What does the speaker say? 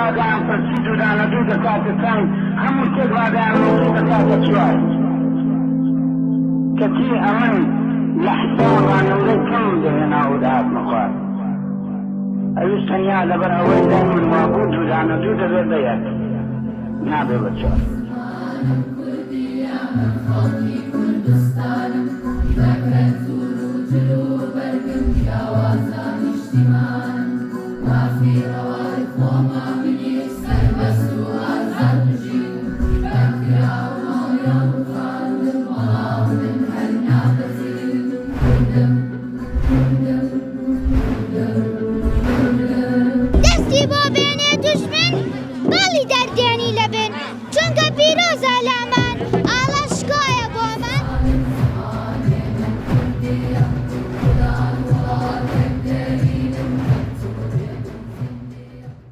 وادان فرسید و دانەدوو دەکاتە تەنگ هەموو شتێک وادانەوەی دەکاتە چوار کەچی ئەمن لە حسابانەوەی کەم دەهێنا و داهاتمە خوارد ئەویش تەنیا لەبەر ئەوەی لای من وابوو و دانەدوو دەبێت بە یەک نابێ بە چوار ما في روائح وما